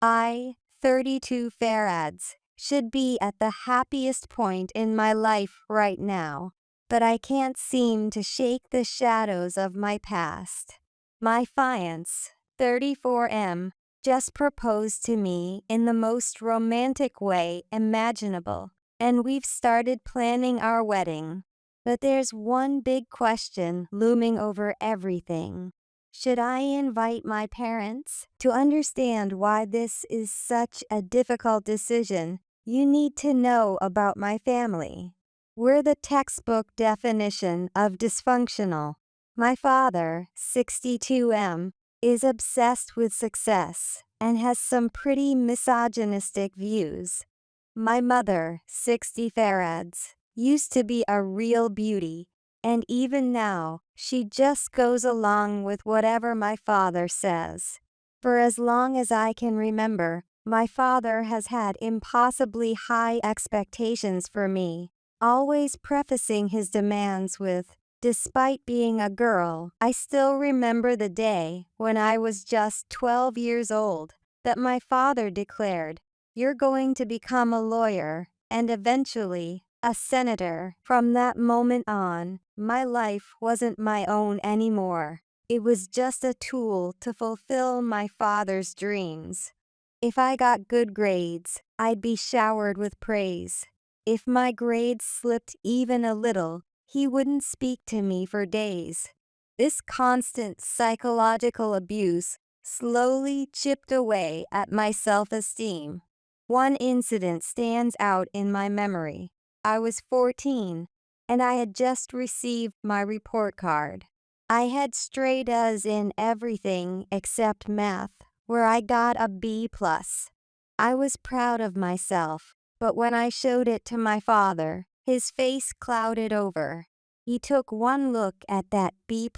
I, 32 feuds, should be at the happiest point in my life right now, but I can't seem to shake the shadows of my past. My fiance, 34 just proposed to me in the most romantic way imaginable, and we've started planning our wedding. But there's one big question looming over everything. Should I invite my parents? To understand why this is such a difficult decision, you need to know about my family. We're the textbook definition of dysfunctional. My father, 62 is obsessed with success and has some pretty misogynistic views. My mother, 60 feuds, used to be a real beauty, and even now, she just goes along with whatever my father says. For as long as I can remember, my father has had impossibly high expectations for me, always prefacing his demands with, "Despite being a girl, I still remember the day when I was just 12 years old, that my father declared, 'You're going to become a lawyer, and eventually, a senator.' From that moment on, my life wasn't my own anymore. It was just a tool to fulfill my father's dreams. If I got good grades, I'd be showered with praise. If my grades slipped even a little, he wouldn't speak to me for days. This constant psychological abuse slowly chipped away at my self-esteem. One incident stands out in my memory. I was 14, and I had just received my report card. I had straight A's in everything except math, where I got a B+. I was proud of myself, but when I showed it to my father, his face clouded over. He took one look at that B+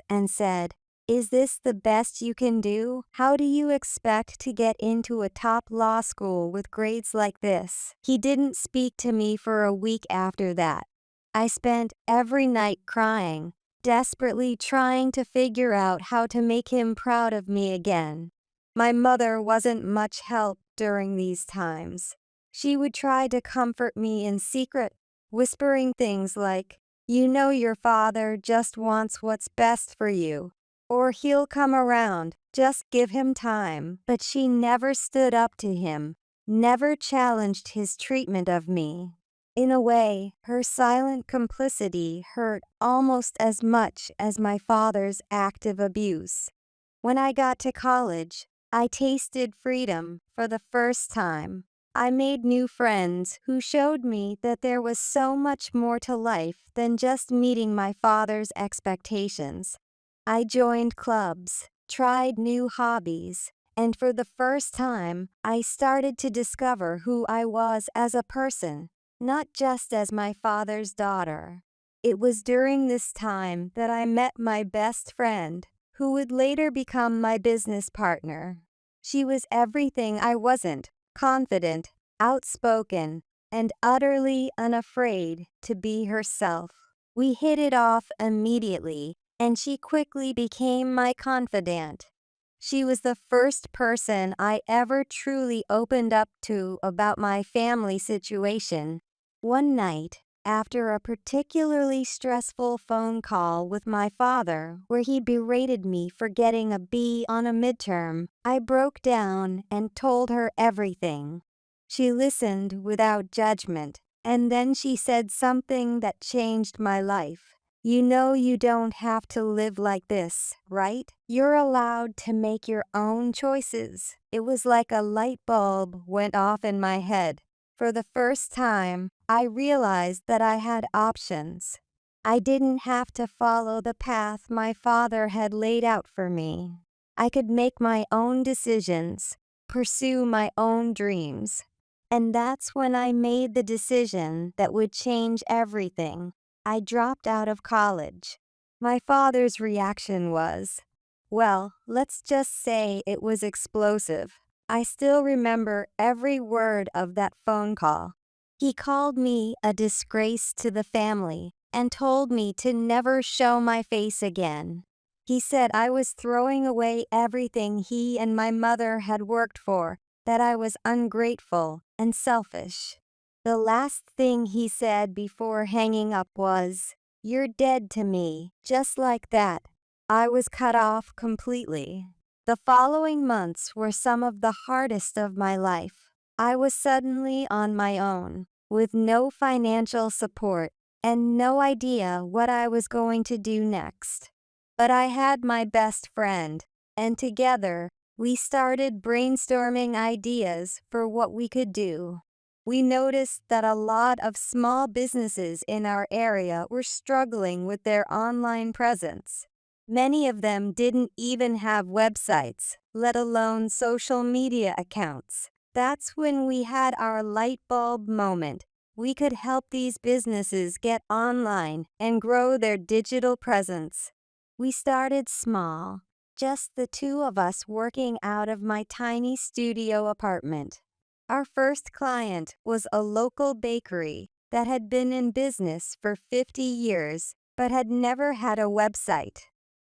and said, "Is this the best you can do? How do you expect to get into a top law school with grades like this?" He didn't speak to me for a week after that. I spent every night crying, desperately trying to figure out how to make him proud of me again. My mother wasn't much help during these times. She would try to comfort me in secret, whispering things like, "You know your father just wants what's best for you. Or he'll come around, just give him time." But she never stood up to him, never challenged his treatment of me. In a way, her silent complicity hurt almost as much as my father's active abuse. When I got to college, I tasted freedom for the first time. I made new friends who showed me that there was so much more to life than just meeting my father's expectations. I joined clubs, tried new hobbies, and for the first time, I started to discover who I was as a person, not just as my father's daughter. It was during this time that I met my best friend, who would later become my business partner. She was everything I wasn't: confident, outspoken, and utterly unafraid to be herself. We hit it off immediately, and she quickly became my confidant. She was the first person I ever truly opened up to about my family situation. One night, after a particularly stressful phone call with my father where he berated me for getting a B on a midterm, I broke down and told her everything. She listened without judgment, and then she said something that changed my life. "You know you don't have to live like this, right? You're allowed to make your own choices." It was like a light bulb went off in my head. For the first time, I realized that I had options. I didn't have to follow the path my father had laid out for me. I could make my own decisions, pursue my own dreams. And that's when I made the decision that would change everything. I dropped out of college. My father's reaction was, well, let's just say it was explosive. I still remember every word of that phone call. He called me a disgrace to the family and told me to never show my face again. He said I was throwing away everything he and my mother had worked for, that I was ungrateful and selfish. The last thing he said before hanging up was, "You're dead to me," just like that. I was cut off completely. The following months were some of the hardest of my life. I was suddenly on my own, with no financial support, and no idea what I was going to do next. But I had my best friend, and together, we started brainstorming ideas for what we could do. We noticed that a lot of small businesses in our area were struggling with their online presence. Many of them didn't even have websites, let alone social media accounts. That's when we had our light bulb moment. We could help these businesses get online and grow their digital presence. We started small, just the two of us working out of my tiny studio apartment. Our first client was a local bakery that had been in business for 50 years but had never had a website.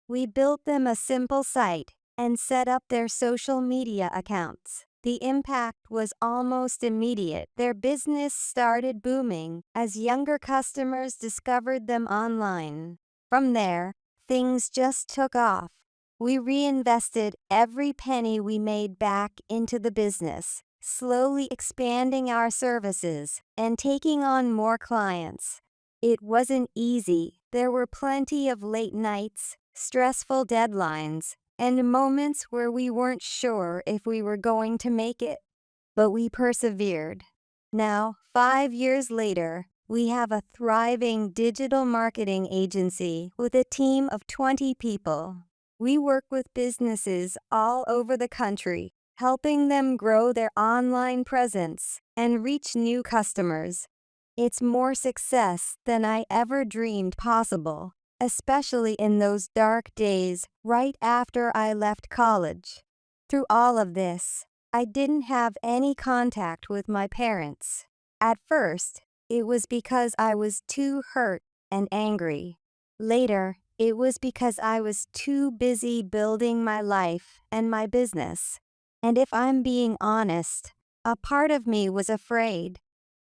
We built them a simple site and set up their social media accounts. The impact was almost immediate. Their business started booming as younger customers discovered them online. From there, things just took off. We reinvested every penny we made back into the business, slowly expanding our services and taking on more clients. It wasn't easy. There were plenty of late nights, stressful deadlines, and moments where we weren't sure if we were going to make it. But we persevered. Now, 5 years later, we have a thriving digital marketing agency with a team of 20 people. We work with businesses all over the country, helping them grow their online presence and reach new customers. It's more success than I ever dreamed possible, especially in those dark days right after I left college. Through all of this, I didn't have any contact with my parents. At first, it was because I was too hurt and angry. Later, it was because I was too busy building my life and my business. And if I'm being honest, a part of me was afraid.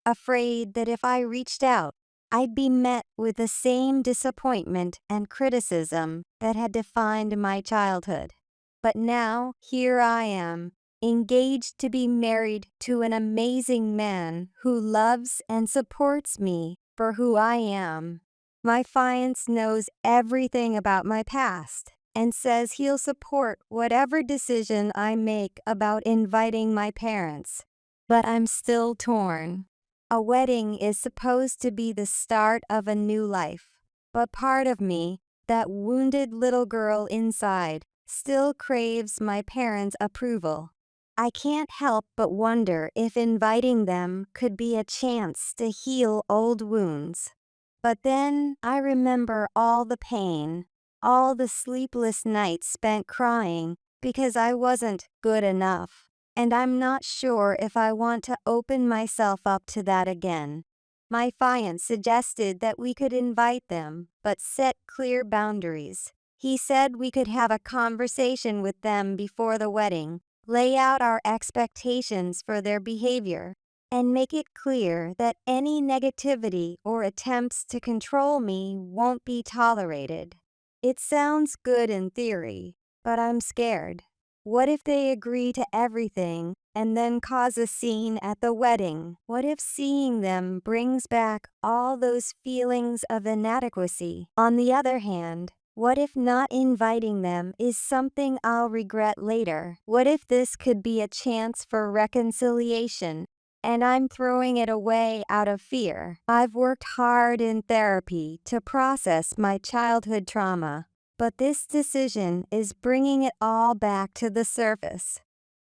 Afraid that if I reached out, I'd be met with the same disappointment and criticism that had defined my childhood. But now, here I am, engaged to be married to an amazing man who loves and supports me for who I am. My fiance knows everything about my past and says he'll support whatever decision I make about inviting my parents. But I'm still torn. A wedding is supposed to be the start of a new life, but part of me, that wounded little girl inside, still craves my parents' approval. I can't help but wonder if inviting them could be a chance to heal old wounds. But then I remember all the pain, all the sleepless nights spent crying because I wasn't good enough. And I'm not sure if I want to open myself up to that again. My fiance suggested that we could invite them, but set clear boundaries. He said we could have a conversation with them before the wedding, lay out our expectations for their behavior, and make it clear that any negativity or attempts to control me won't be tolerated. It sounds good in theory, but I'm scared. What if they agree to everything and then cause a scene at the wedding? What if seeing them brings back all those feelings of inadequacy? On the other hand, what if not inviting them is something I'll regret later? What if this could be a chance for reconciliation and I'm throwing it away out of fear? I've worked hard in therapy to process my childhood trauma. But this decision is bringing it all back to the surface.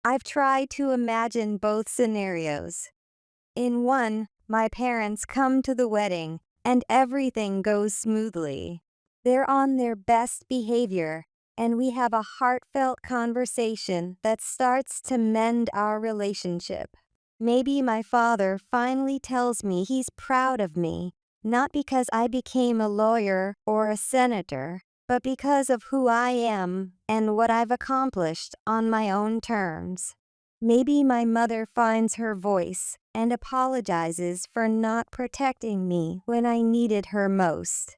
I've tried to imagine both scenarios. In one, my parents come to the wedding and everything goes smoothly. They're on their best behavior, and we have a heartfelt conversation that starts to mend our relationship. Maybe my father finally tells me he's proud of me, not because I became a lawyer or a senator, but because of who I am and what I've accomplished on my own terms. Maybe my mother finds her voice and apologizes for not protecting me when I needed her most.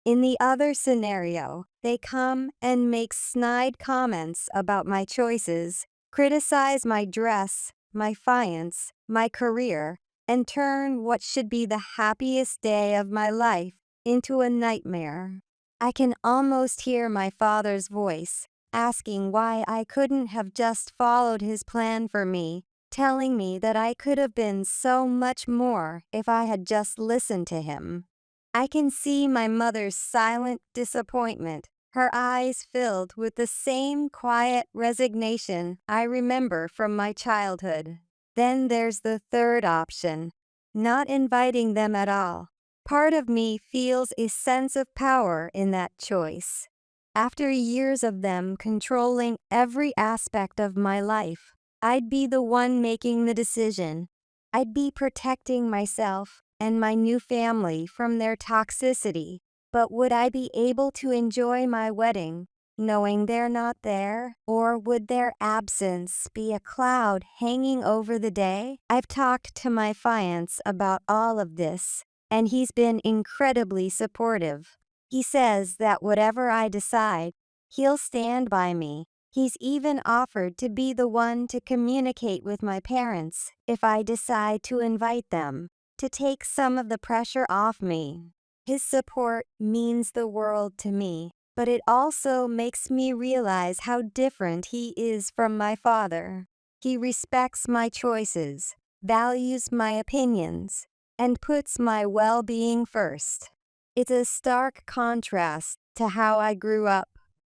In the other scenario, they come and make snide comments about my choices, criticize my dress, my fiance, my career, and turn what should be the happiest day of my life into a nightmare. I can almost hear my father's voice, asking why I couldn't have just followed his plan for me, telling me that I could have been so much more if I had just listened to him. I can see my mother's silent disappointment, her eyes filled with the same quiet resignation I remember from my childhood. Then there's the third option, not inviting them at all. Part of me feels a sense of power in that choice. After years of them controlling every aspect of my life, I'd be the one making the decision. I'd be protecting myself and my new family from their toxicity, but would I be able to enjoy my wedding, knowing they're not there? Or would their absence be a cloud hanging over the day? I've talked to my fiance about all of this, and he's been incredibly supportive. He says that whatever I decide, he'll stand by me. He's even offered to be the one to communicate with my parents if I decide to invite them, to take some of the pressure off me. His support means the world to me, but it also makes me realize how different he is from my father. He respects my choices, values my opinions, and puts my well-being first. It's a stark contrast to how I grew up.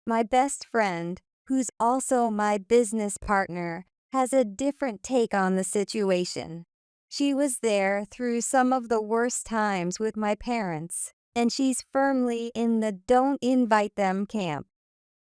My best friend, who's also my business partner, has a different take on the situation. She was there through some of the worst times with my parents, and she's firmly in the don't invite them camp.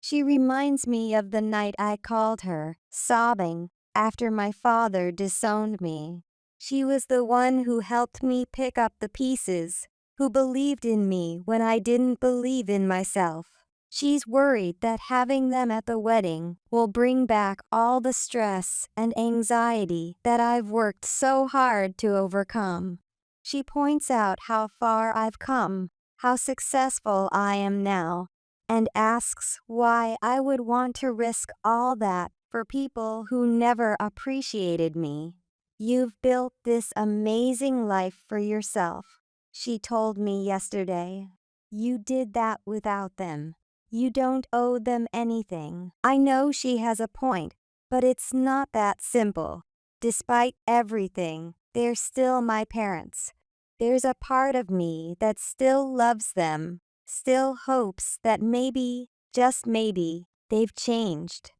She reminds me of the night I called her, sobbing, after my father disowned me. She was the one who helped me pick up the pieces, who believed in me when I didn't believe in myself. She's worried that having them at the wedding will bring back all the stress and anxiety that I've worked so hard to overcome. She points out how far I've come, how successful I am now, and asks why I would want to risk all that for people who never appreciated me. You've built this amazing life for yourself, she told me yesterday. You did that without them. You don't owe them anything. I know she has a point, but it's not that simple. Despite everything, they're still my parents. There's a part of me that still loves them, still hopes that maybe, just maybe, they've changed.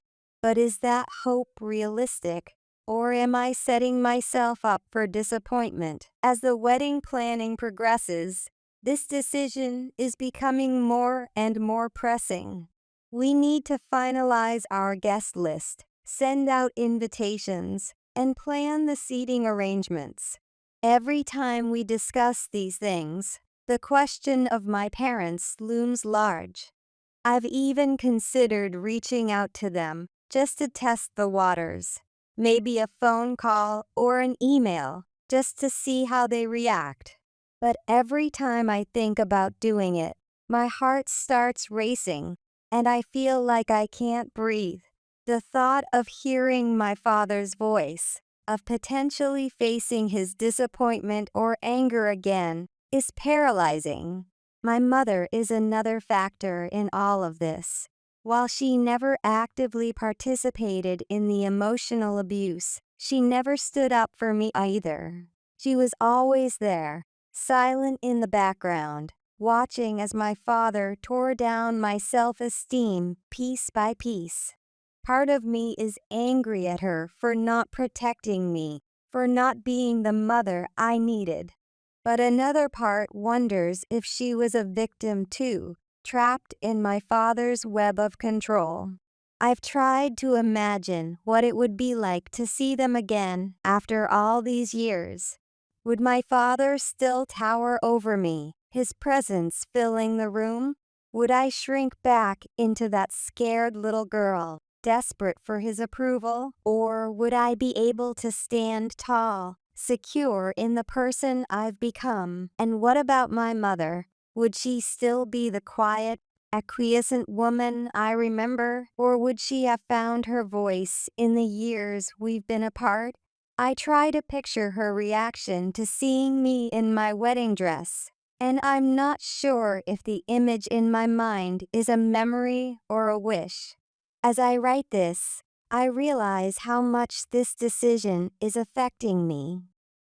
But is that hope realistic? Or am I setting myself up for disappointment? As the wedding planning progresses, this decision is becoming more and more pressing. We need to finalize our guest list, send out invitations, and plan the seating arrangements. Every time we discuss these things, the question of my parents looms large. I've even considered reaching out to them just to test the waters. Maybe a phone call or an email, just to see how they react. But every time I think about doing it, my heart starts racing, and I feel like I can't breathe. The thought of hearing my father's voice, of potentially facing his disappointment or anger again, is paralyzing. My mother is another factor in all of this. While she never actively participated in the emotional abuse, she never stood up for me either. She was always there, silent in the background, watching as my father tore down my self-esteem piece by piece. Part of me is angry at her for not protecting me, for not being the mother I needed. But another part wonders if she was a victim too, trapped in my father's web of control. I've tried to imagine what it would be like to see them again after all these years. Would my father still tower over me, his presence filling the room? Would I shrink back into that scared little girl, desperate for his approval? Or would I be able to stand tall, secure in the person I've become? And what about my mother? Would she still be the quiet, acquiescent woman I remember? Or would she have found her voice in the years we've been apart? I try to picture her reaction to seeing me in my wedding dress, and I'm not sure if the image in my mind is a memory or a wish. As I write this, I realize how much this decision is affecting me.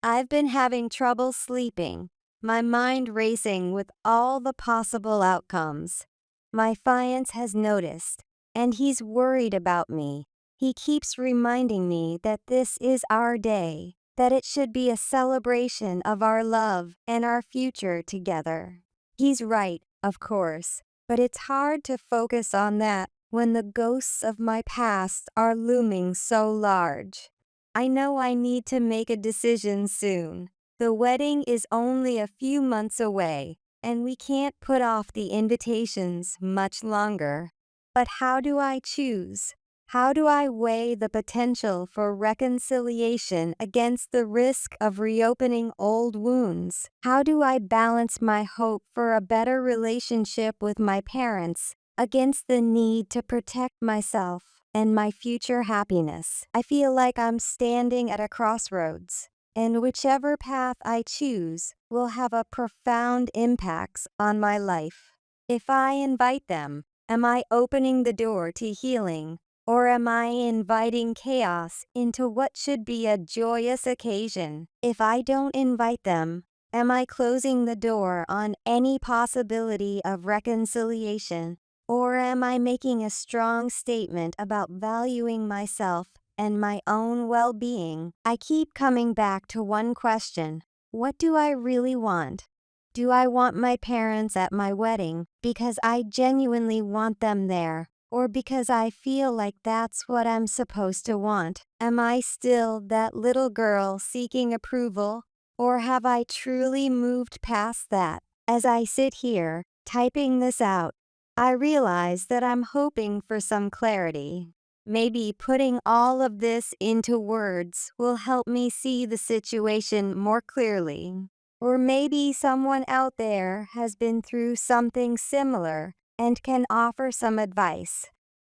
I've been having trouble sleeping, my mind racing with all the possible outcomes. My fiance has noticed, and he's worried about me. He keeps reminding me that this is our day, that it should be a celebration of our love and our future together. He's right, of course, but it's hard to focus on that when the ghosts of my past are looming so large. I know I need to make a decision soon. The wedding is only a few months away, and we can't put off the invitations much longer. But how do I choose? How do I weigh the potential for reconciliation against the risk of reopening old wounds? How do I balance my hope for a better relationship with my parents against the need to protect myself and my future happiness? I feel like I'm standing at a crossroads, and whichever path I choose will have a profound impact on my life. If I invite them, am I opening the door to healing? Or am I inviting chaos into what should be a joyous occasion? If I don't invite them, am I closing the door on any possibility of reconciliation? Or am I making a strong statement about valuing myself and my own well-being? I keep coming back to one question. What do I really want? Do I want my parents at my wedding because I genuinely want them there? Or because I feel like that's what I'm supposed to want? Am I still that little girl seeking approval? Or have I truly moved past that? As I sit here, typing this out, I realize that I'm hoping for some clarity. Maybe putting all of this into words will help me see the situation more clearly. Or maybe someone out there has been through something similar and can offer some advice.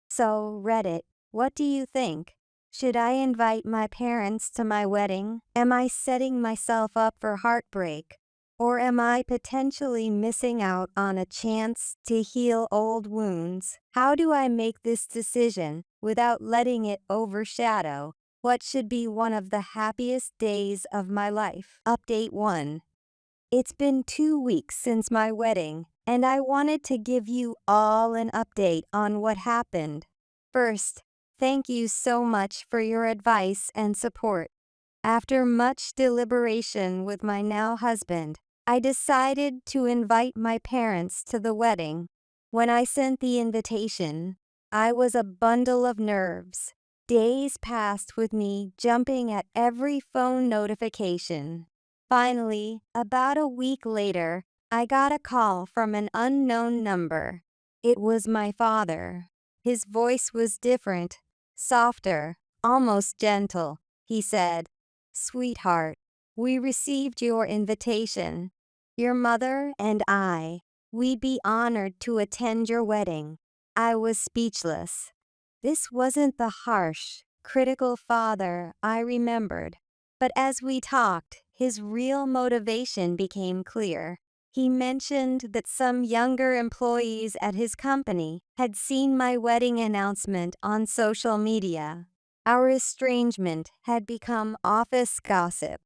So, Reddit, what do you think? Should I invite my parents to my wedding? Am I setting myself up for heartbreak? Or am I potentially missing out on a chance to heal old wounds? How do I make this decision without letting it overshadow what should be one of the happiest days of my life? Update 1. It's been 2 weeks since my wedding, and I wanted to give you all an update on what happened. First, thank you so much for your advice and support. After much deliberation with my now husband, I decided to invite my parents to the wedding. When I sent the invitation, I was a bundle of nerves. Days passed with me jumping at every phone notification. Finally, about a week later, I got a call from an unknown number. It was my father. His voice was different, softer, almost gentle. He said, "Sweetheart, we received your invitation. Your mother and we'd be honored to attend your wedding." I was speechless. This wasn't the harsh, critical father I remembered. But as we talked, his real motivation became clear. He mentioned that some younger employees at his company had seen my wedding announcement on social media. Our estrangement had become office gossip.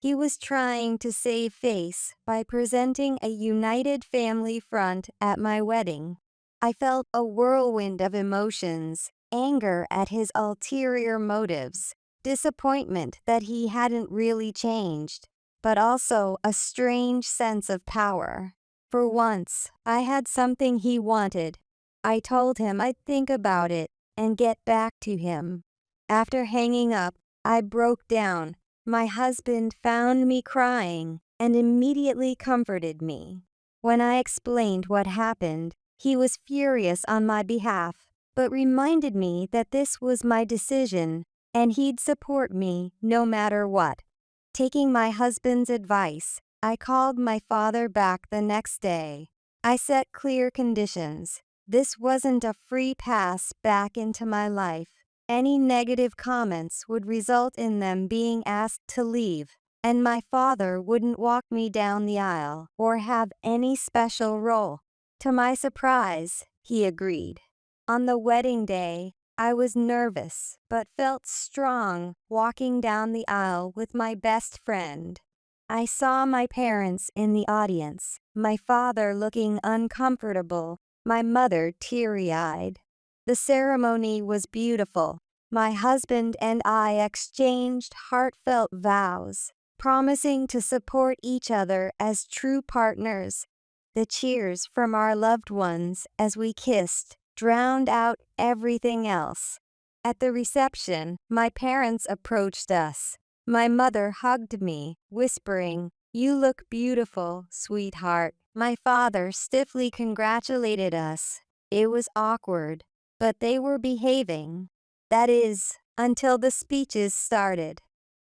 He was trying to save face by presenting a united family front at my wedding. I felt a whirlwind of emotions, anger at his ulterior motives, disappointment that he hadn't really changed, but also a strange sense of power. For once, I had something he wanted. I told him I'd think about it and get back to him. After hanging up, I broke down. My husband found me crying and immediately comforted me. When I explained what happened, He was furious on my behalf, but reminded me that this was my decision, and he'd support me no matter what. Taking my husband's advice, I called my father back the next day. I set clear conditions. This wasn't a free pass back into my life. Any negative comments would result in them being asked to leave, and my father wouldn't walk me down the aisle or have any special role. To my surprise, he agreed. On the wedding day, I was nervous but felt strong walking down the aisle with my best friend. I saw my parents in the audience, my father looking uncomfortable, my mother teary-eyed. The ceremony was beautiful. My husband and I exchanged heartfelt vows, promising to support each other as true partners. The cheers from our loved ones as we kissed drowned out everything else. At the reception, my parents approached us. My mother hugged me, whispering, "You look beautiful, sweetheart." My father stiffly congratulated us. It was awkward, but they were behaving. That is, until the speeches started.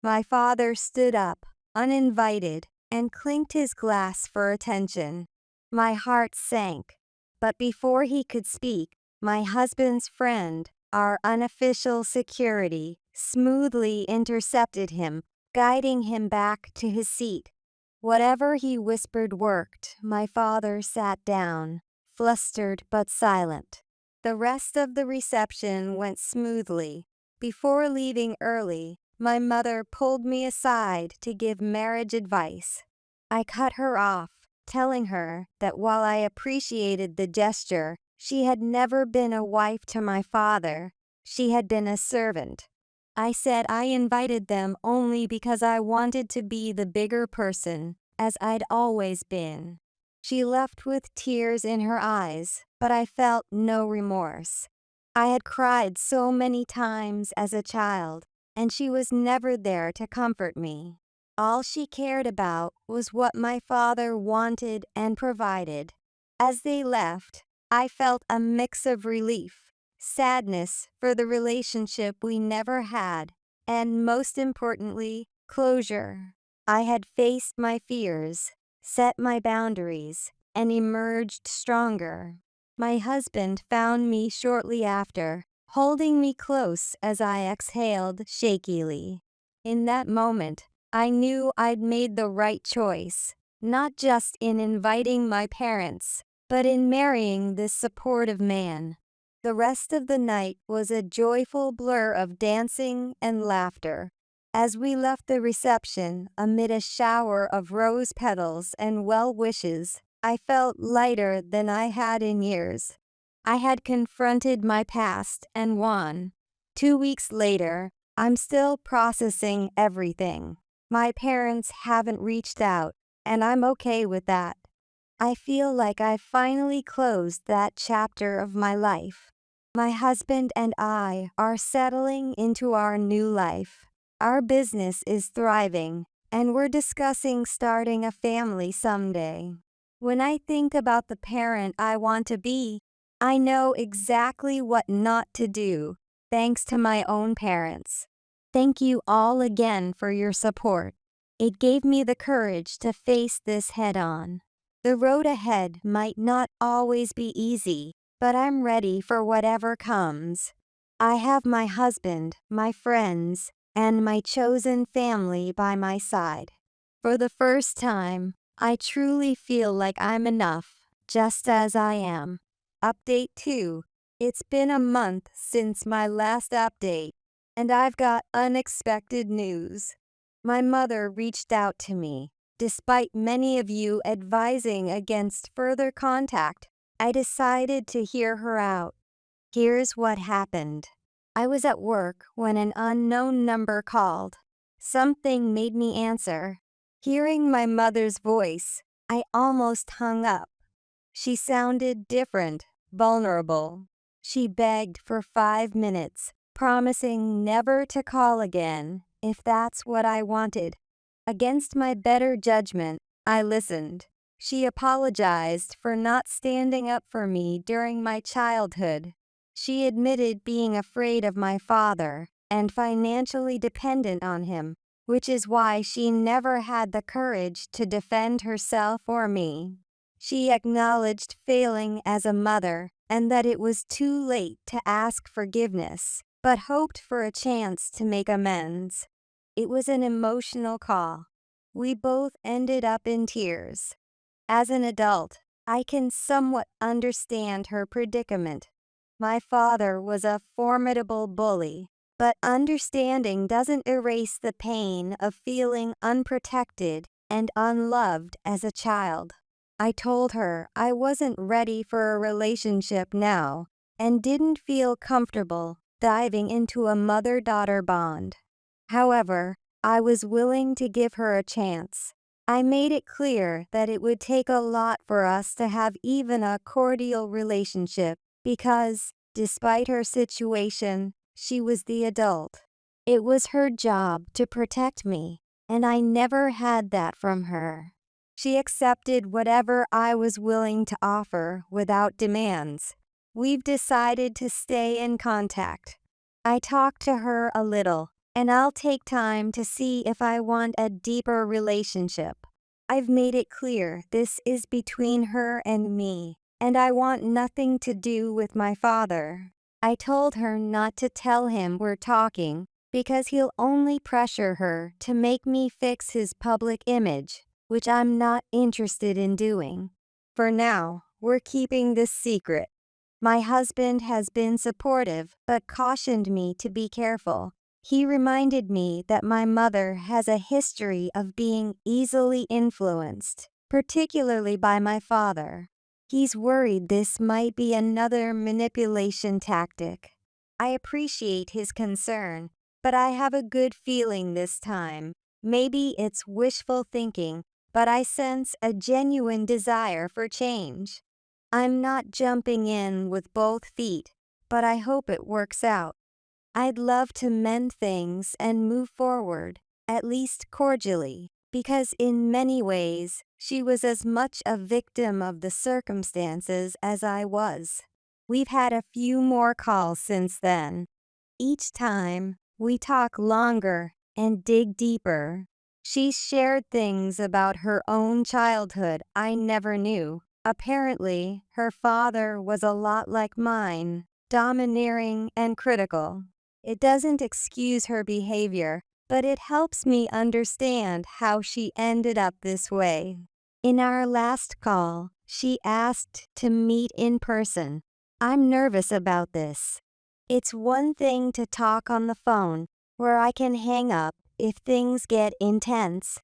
My father stood up, uninvited, and clinked his glass for attention. My heart sank. But before he could speak, my husband's friend, our unofficial security, smoothly intercepted him, guiding him back to his seat. Whatever he whispered worked. My father sat down, flustered but silent. The rest of the reception went smoothly. Before leaving early, my mother pulled me aside to give marriage advice. I cut her off, telling her that while I appreciated the gesture, she had never been a wife to my father. She had been a servant. I said I invited them only because I wanted to be the bigger person, as I'd always been. She left with tears in her eyes, but I felt no remorse. I had cried so many times as a child, and she was never there to comfort me. All she cared about was what my father wanted and provided. As they left, I felt a mix of relief, sadness for the relationship we never had, and most importantly, closure. I had faced my fears, set my boundaries, and emerged stronger. My husband found me shortly after, holding me close as I exhaled shakily. In that moment, I knew I'd made the right choice, not just in inviting my parents, but in marrying this supportive man. The rest of the night was a joyful blur of dancing and laughter. As we left the reception amid a shower of rose petals and well wishes, I felt lighter than I had in years. I had confronted my past and won. 2 weeks later, I'm still processing everything. My parents haven't reached out, and I'm okay with that. I feel like I've finally closed that chapter of my life. My husband and I are settling into our new life. Our business is thriving, and we're discussing starting a family someday. When I think about the parent I want to be, I know exactly what not to do, thanks to my own parents. Thank you all again for your support. It gave me the courage to face this head-on. The road ahead might not always be easy, but I'm ready for whatever comes. I have my husband, my friends, and my chosen family by my side. For the first time, I truly feel like I'm enough, just as I am. Update 2. It's been a month since my last update, and I've got unexpected news. My mother reached out to me. Despite many of you advising against further contact, I decided to hear her out. Here's what happened. I was at work when an unknown number called. Something made me answer. Hearing my mother's voice, I almost hung up. She sounded different, vulnerable. She begged for 5 minutes, promising never to call again if that's what I wanted. Against my better judgment, I listened. She apologized for not standing up for me during my childhood. She admitted being afraid of my father and financially dependent on him, which is why she never had the courage to defend herself or me. She acknowledged failing as a mother and that it was too late to ask forgiveness, but hoped for a chance to make amends. It was an emotional call. We both ended up in tears. As an adult, I can somewhat understand her predicament. My father was a formidable bully, but understanding doesn't erase the pain of feeling unprotected and unloved as a child. I told her I wasn't ready for a relationship now and didn't feel comfortable diving into a mother-daughter bond. However, I was willing to give her a chance. I made it clear that it would take a lot for us to have even a cordial relationship because, despite her situation, she was the adult. It was her job to protect me, and I never had that from her. She accepted whatever I was willing to offer without demands. We've decided to stay in contact. I talk to her a little, and I'll take time to see if I want a deeper relationship. I've made it clear this is between her and me, and I want nothing to do with my father. I told her not to tell him we're talking because he'll only pressure her to make me fix his public image, which I'm not interested in doing. For now, we're keeping this secret. My husband has been supportive but cautioned me to be careful. He reminded me that my mother has a history of being easily influenced, particularly by my father. He's worried this might be another manipulation tactic. I appreciate his concern, but I have a good feeling this time. Maybe it's wishful thinking, but I sense a genuine desire for change. I'm not jumping in with both feet, but I hope it works out. I'd love to mend things and move forward, at least cordially, because in many ways, she was as much a victim of the circumstances as I was. We've had a few more calls since then. Each time, we talk longer and dig deeper. She's shared things about her own childhood I never knew. Apparently, her father was a lot like mine, domineering and critical. It doesn't excuse her behavior, but it helps me understand how she ended up this way. In our last call, she asked to meet in person. I'm nervous about this. It's one thing to talk on the phone, where I can hang up if things get intense.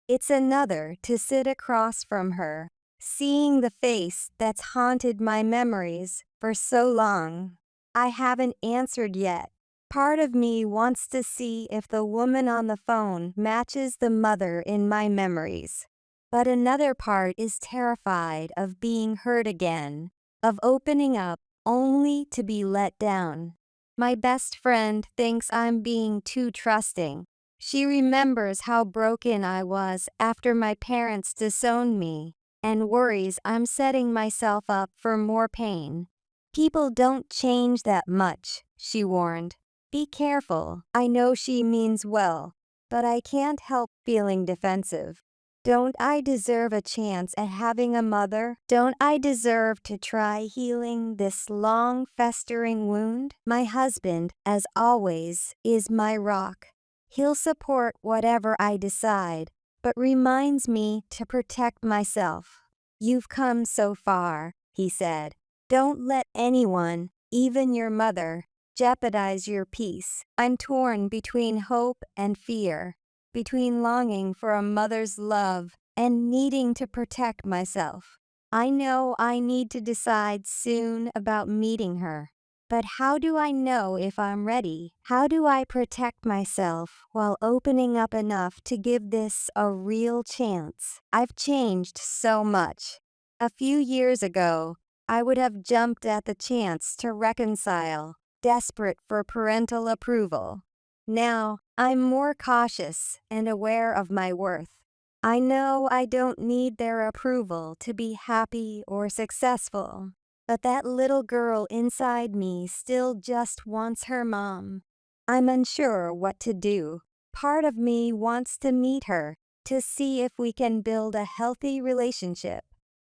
It's another to sit across from her, seeing the face that's haunted my memories for so long. I haven't answered yet. Part of me wants to see if the woman on the phone matches the mother in my memories. But another part is terrified of being hurt again, of opening up only to be let down. My best friend thinks I'm being too trusting. She remembers how broken I was after my parents disowned me, and worries I'm setting myself up for more pain. People don't change that much, she warned. Be careful. I know she means well, but I can't help feeling defensive. Don't I deserve a chance at having a mother? Don't I deserve to try healing this long festering wound? My husband, as always, is my rock. He'll support whatever I decide, but reminds me to protect myself. You've come so far, he said. Don't let anyone, even your mother, jeopardize your peace. I'm torn between hope and fear, between longing for a mother's love and needing to protect myself. I know I need to decide soon about meeting her. But how do I know if I'm ready? How do I protect myself while opening up enough to give this a real chance? I've changed so much. A few years ago, I would have jumped at the chance to reconcile, desperate for parental approval. Now, I'm more cautious and aware of my worth. I know I don't need their approval to be happy or successful, but that little girl inside me still just wants her mom. I'm unsure what to do. Part of me wants to meet her, to see if we can build a healthy relationship.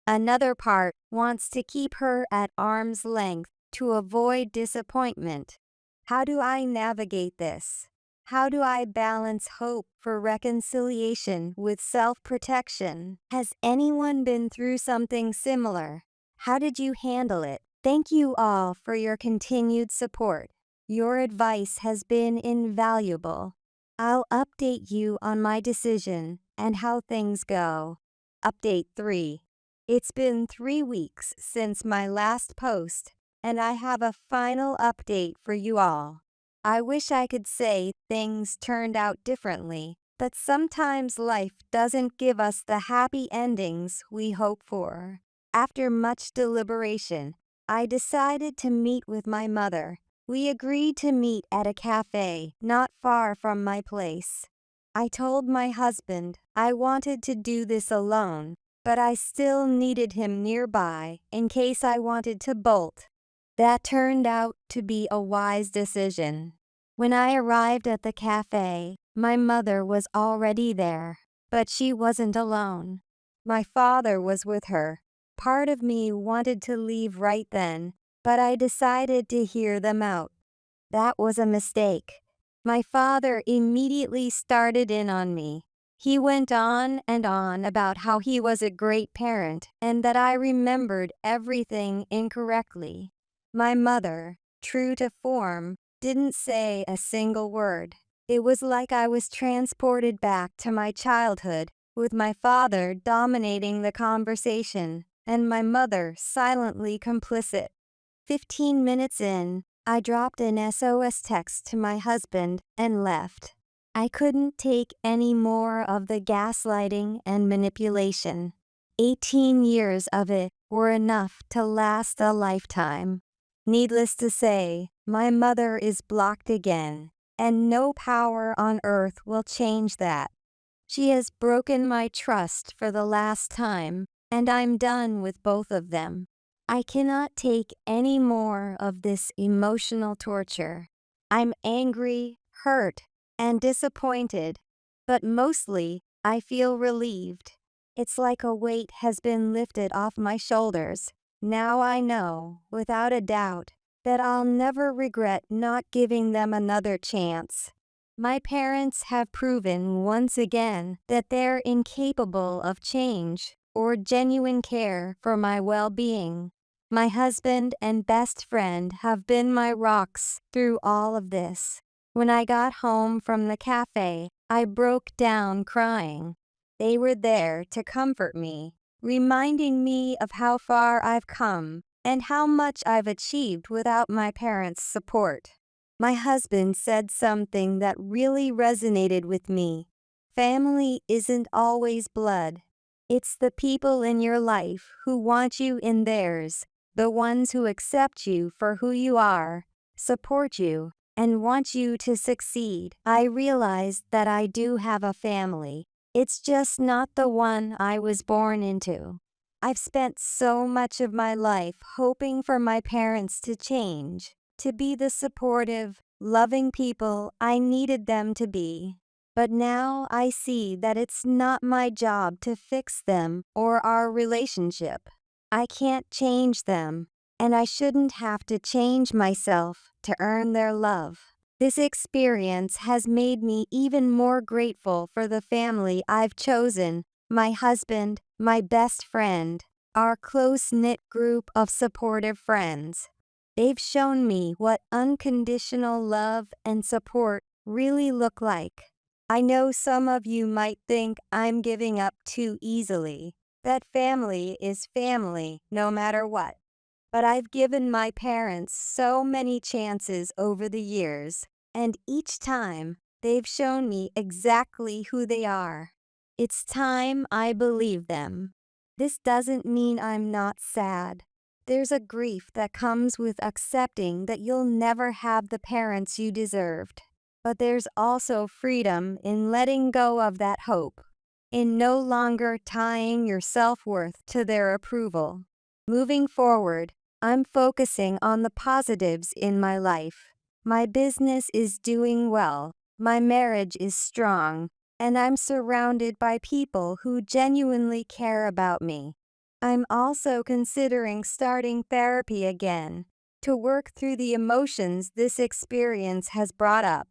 Another part wants to keep her at arm's length to avoid disappointment. How do I navigate this? How do I balance hope for reconciliation with self-protection? Has anyone been through something similar? How did you handle it? Thank you all for your continued support. Your advice has been invaluable. I'll update you on my decision and how things go. Update 3. It's been 3 weeks since my last post, and I have a final update for you all. I wish I could say things turned out differently, but sometimes life doesn't give us the happy endings we hope for. After much deliberation, I decided to meet with my mother. We agreed to meet at a cafe not far from my place. I told my husband I wanted to do this alone, but I still needed him nearby in case I wanted to bolt. That turned out to be a wise decision. When I arrived at the cafe, my mother was already there, but she wasn't alone. My father was with her. Part of me wanted to leave right then, but I decided to hear them out. That was a mistake. My father immediately started in on me. He went on and on about how he was a great parent and that I remembered everything incorrectly. My mother, true to form, didn't say a single word. It was like I was transported back to my childhood, with my father dominating the conversation and my mother silently complicit. 15 minutes in, I dropped an SOS text to my husband and left. I couldn't take any more of the gaslighting and manipulation. 18 years of it were enough to last a lifetime. Needless to say, my mother is blocked again, and no power on earth will change that. She has broken my trust for the last time, and I'm done with both of them. I cannot take any more of this emotional torture. I'm angry, hurt, and disappointed, but mostly I feel relieved. It's like a weight has been lifted off my shoulders. Now I know, without a doubt, that I'll never regret not giving them another chance. My parents have proven once again that they're incapable of change or genuine care for my well-being. My husband and best friend have been my rocks through all of this. When I got home from the cafe, I broke down crying. They were there to comfort me, reminding me of how far I've come and how much I've achieved without my parents' support. My husband said something that really resonated with me. Family isn't always blood. It's the people in your life who want you in theirs, the ones who accept you for who you are, support you, and want you to succeed. I realized that I do have a family. It's just not the one I was born into. I've spent so much of my life hoping for my parents to change, to be the supportive, loving people I needed them to be. But now I see that it's not my job to fix them or our relationship. I can't change them, and I shouldn't have to change myself to earn their love. This experience has made me even more grateful for the family I've chosen, my husband, my best friend, our close-knit group of supportive friends. They've shown me what unconditional love and support really look like. I know some of you might think I'm giving up too easily, that family is family no matter what. But I've given my parents so many chances over the years, and each time they've shown me exactly who they are. It's time I believe them. This doesn't mean I'm not sad. There's a grief that comes with accepting that you'll never have the parents you deserved. But there's also freedom in letting go of that hope. in no longer tying your self-worth to their approval. Moving forward, I'm focusing on the positives in my life. My business is doing well, my marriage is strong, and I'm surrounded by people who genuinely care about me. I'm also considering starting therapy again, to work through the emotions this experience has brought up.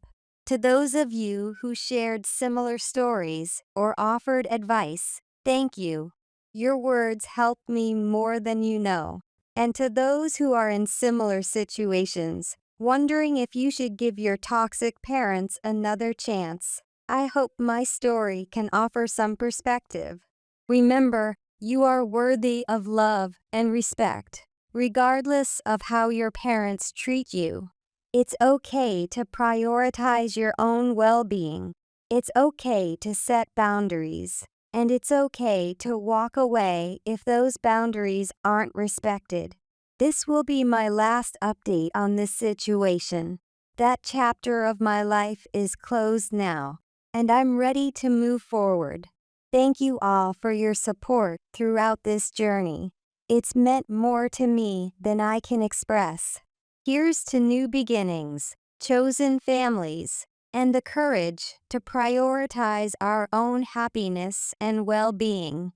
To those of you who shared similar stories or offered advice, thank you. Your words help me more than you know. And to those who are in similar situations, wondering if you should give your toxic parents another chance, I hope my story can offer some perspective. Remember, you are worthy of love and respect, regardless of how your parents treat you. It's okay to prioritize your own well-being. It's okay to set boundaries. And it's okay to walk away if those boundaries aren't respected. This will be my last update on this situation. That chapter of my life is closed now, and I'm ready to move forward. Thank you all for your support throughout this journey. It's meant more to me than I can express. Here's to new beginnings, chosen families, and the courage to prioritize our own happiness and well-being.